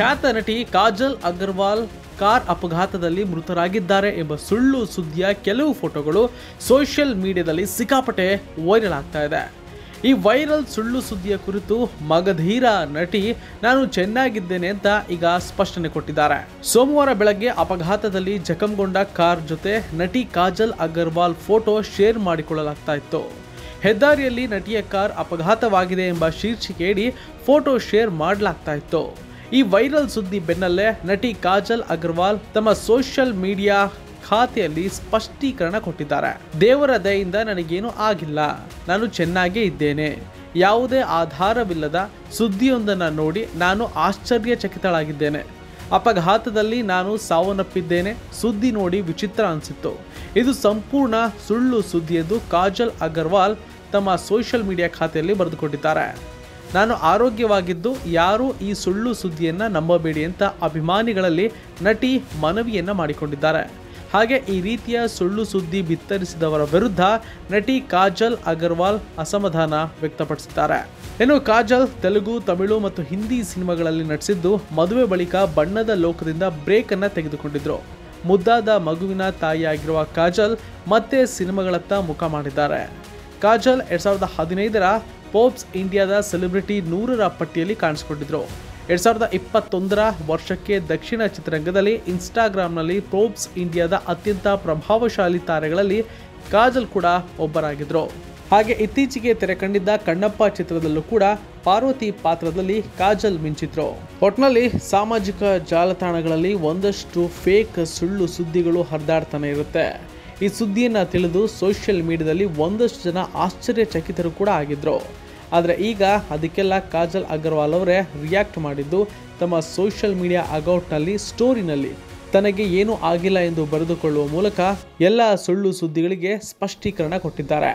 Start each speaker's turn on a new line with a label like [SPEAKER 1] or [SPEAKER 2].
[SPEAKER 1] ಖ್ಯಾತ ನಟಿ ಕಾಜಲ್ ಅಗರ್ವಾಲ್ ಕಾರ್ ಅಪಘಾತದಲ್ಲಿ ಮೃತರಾಗಿದ್ದಾರೆ ಎಂಬ ಸುಳ್ಳು ಸುದ್ದಿಯ ಕೆಲವು ಫೋಟೋಗಳು ಸೋಷಿಯಲ್ ಮೀಡಿಯಾದಲ್ಲಿ ಸಿಕ್ಕಾಪಟ್ಟೆ ವೈರಲ್ ಆಗ್ತಾ ಇದೆ. ಈ ವೈರಲ್ ಸುಳ್ಳು ಸುದ್ದಿಯ ಕುರಿತು ಮಗಧೀರ ನಟಿ ನಾನು ಚೆನ್ನಾಗಿದ್ದೇನೆ ಅಂತ ಈಗ ಸ್ಪಷ್ಟನೆ ಕೊಟ್ಟಿದ್ದಾರೆ. ಸೋಮವಾರ ಬೆಳಗ್ಗೆ ಅಪಘಾತದಲ್ಲಿ ಜಖಂಗೊಂಡ ಕಾರ್ ಜೊತೆ ನಟಿ ಕಾಜಲ್ ಅಗರ್ವಾಲ್ ಫೋಟೋ ಶೇರ್ ಮಾಡಿಕೊಳ್ಳಲಾಗ್ತಾ ಇತ್ತು. ಹೆದ್ದಾರಿಯಲ್ಲಿ ನಟಿಯ ಕಾರ್ ಅಪಘಾತವಾಗಿದೆ ಎಂಬ ಶೀರ್ಷಿಕೆಯಡಿ ಫೋಟೋ ಶೇರ್ ಮಾಡಲಾಗ್ತಾ ಇತ್ತು. ಈ ವೈರಲ್ ಸುದ್ದಿ ಬೆನ್ನಲ್ಲೇ ನಟಿ ಕಾಜಲ್ ಅಗರ್ವಾಲ್ ತಮ್ಮ ಸೋಷಿಯಲ್ ಮೀಡಿಯಾ ಖಾತೆಯಲ್ಲಿ ಸ್ಪಷ್ಟೀಕರಣ ಕೊಟ್ಟಿದ್ದಾರೆ. ದೇವರ ದಯೆಯಿಂದ ನನಗೇನು ಆಗಿಲ್ಲ, ನಾನು ಚೆನ್ನಾಗೇ ಇದ್ದೇನೆ. ಯಾವುದೇ ಆಧಾರವಿಲ್ಲದ ಸುದ್ದಿಯೊಂದನ್ನು ನೋಡಿ ನಾನು ಆಶ್ಚರ್ಯಚಕಿತಳಾಗಿದ್ದೇನೆ. ಅಪಘಾತದಲ್ಲಿ ನಾನು ಸಾವನ್ನಪ್ಪಿದ್ದೇನೆ. ಸುದ್ದಿ ನೋಡಿ ವಿಚಿತ್ರ ಅನಿಸಿತ್ತು. ಇದು ಸಂಪೂರ್ಣ ಸುಳ್ಳು ಸುದ್ದಿ ಎಂದು ಕಾಜಲ್ ಅಗರ್ವಾಲ್ ತಮ್ಮ ಸೋಷಿಯಲ್ ಮೀಡಿಯಾ ಖಾತೆಯಲ್ಲಿ ಬರೆದುಕೊಂಡಿದ್ದಾರೆ. ನಾನು ಆರೋಗ್ಯವಾಗಿದ್ದು ಯಾರೂ ಈ ಸುಳ್ಳು ಸುದ್ದಿಯನ್ನು ನಂಬಬೇಡಿ ಅಂತ ಅಭಿಮಾನಿಗಳಲ್ಲಿ ನಟಿ ಮನವಿಯನ್ನು ಮಾಡಿಕೊಂಡಿದ್ದಾರೆ. ಹಾಗೆ ಈ ರೀತಿಯ ಸುಳ್ಳು ಸುದ್ದಿ ಬಿತ್ತರಿಸಿದವರ ವಿರುದ್ಧ ನಟಿ ಕಾಜಲ್ ಅಗರ್ವಾಲ್ ಅಸಮಾಧಾನ ವ್ಯಕ್ತಪಡಿಸಿದ್ದಾರೆ. ಇನ್ನು ಕಾಜಲ್ ತೆಲುಗು, ತಮಿಳು ಮತ್ತು ಹಿಂದಿ ಸಿನಿಮಾಗಳಲ್ಲಿ ನಟಿಸಿದ್ದು ಮದುವೆ ಬಳಿಕ ಬಣ್ಣದ ಲೋಕದಿಂದ ಬ್ರೇಕ್ ಅನ್ನು ತೆಗೆದುಕೊಂಡಿದ್ರು. ಮುದ್ದಾದ ಮಗುವಿನ ತಾಯಿಯಾಗಿರುವ ಕಾಜಲ್ ಮತ್ತೆ ಸಿನಿಮಾಗಳತ್ತ ಮುಖ ಮಾಡಿದ್ದಾರೆ. ಕಾಜಲ್ 2015ರ ಫೋರ್ಬ್ಸ್ ಇಂಡಿಯಾದ ಸೆಲೆಬ್ರಿಟಿ 100ರ ಪಟ್ಟಿಯಲ್ಲಿ ಕಾಣಿಸಿಕೊಂಡಿದ್ರು. 2021ರ ವರ್ಷಕ್ಕೆ ದಕ್ಷಿಣ ಚಿತ್ರರಂಗದಲ್ಲಿ ಇನ್ಸ್ಟಾಗ್ರಾಮ್ನಲ್ಲಿ ಫೋರ್ಬ್ಸ್ ಇಂಡಿಯಾದ ಅತ್ಯಂತ ಪ್ರಭಾವಶಾಲಿ ತಾರೆಗಳಲ್ಲಿ ಕಾಜಲ್ ಕೂಡ ಒಬ್ಬರಾಗಿದ್ರು. ಹಾಗೆ ಇತ್ತೀಚೆಗೆ ತೆರೆ ಕಂಡಿದ್ದ ಕಣ್ಣಪ್ಪ ಚಿತ್ರದಲ್ಲೂ ಕೂಡ ಪಾರ್ವತಿ ಪಾತ್ರದಲ್ಲಿ ಕಾಜಲ್ ಮಿಂಚಿದ್ರು. ಒಟ್ನಲ್ಲಿ ಸಾಮಾಜಿಕ ಜಾಲತಾಣಗಳಲ್ಲಿ ಒಂದಷ್ಟು ಫೇಕ್ ಸುಳ್ಳು ಸುದ್ದಿಗಳು ಹರಿದಾಡ್ತಾನೆ ಇರುತ್ತೆ. ಈ ಸುದ್ದಿಯನ್ನು ತಿಳಿದು ಸೋಷಿಯಲ್ ಮೀಡಿಯಾದಲ್ಲಿ ಒಂದಷ್ಟು ಜನ ಆಶ್ಚರ್ಯಚಕಿತರು ಕೂಡ ಆಗಿದ್ರು. ಆದರೆ ಈಗ ಅದಕ್ಕೆಲ್ಲ ಕಾಜಲ್ ಅಗರ್ವಾಲ್ ಅವರೇ ರಿಯಾಕ್ಟ್ ಮಾಡಿದ್ದು ತಮ್ಮ ಸೋಷಿಯಲ್ ಮೀಡಿಯಾ ಅಕೌಂಟ್ನಲ್ಲಿ ಸ್ಟೋರಿನಲ್ಲಿ ತನಗೆ ಏನೂ ಆಗಿಲ್ಲ ಎಂದು ಬರೆದುಕೊಳ್ಳುವ ಮೂಲಕ ಎಲ್ಲ ಸುಳ್ಳು ಸುದ್ದಿಗಳಿಗೆ ಸ್ಪಷ್ಟೀಕರಣ ಕೊಟ್ಟಿದ್ದಾರೆ.